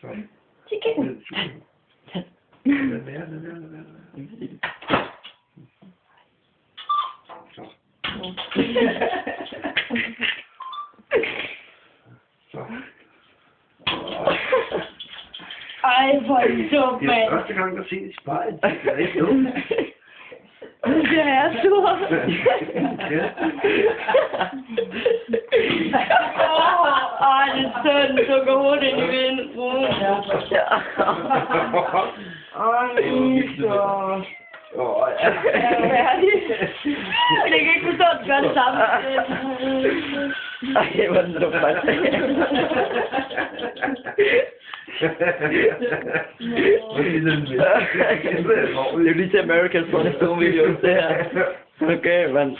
Så. Chicken. Lad være. Så. Så. Ej, hvor er det dumt, Det er mand. første gang, jeg ser et spejl. Det er ikke dumt. Det er sur. Ja. Ej, det er synd. Så går hovedet ind i vinden. Ej, så. Ja. Jeg er færdig. Jeg kan ikke forstå, at du gør det samme. Ej, hvor er det dumt, mand. Det er lige til America's Funniest Home Videos, det her. Okay, mand.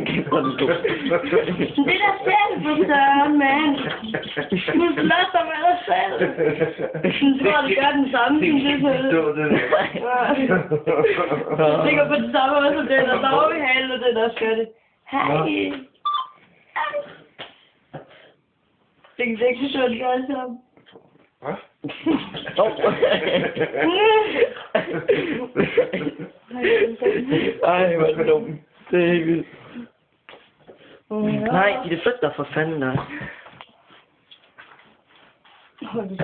Kæft, hvor er det dumt. Det er da selv, for søren, mand. Du slår dig med dig selv. Jeg tror, det gør den samme, som det selv. Det går på det samme måde, som det der dog i halen, og det der også gør det. Hej. Det kan ikke forstå, at det gør det samme. Hvad? Ej, hvor er det dumt. Det er helt vildt. Nej, de er flytter for fanden, nej. Hold det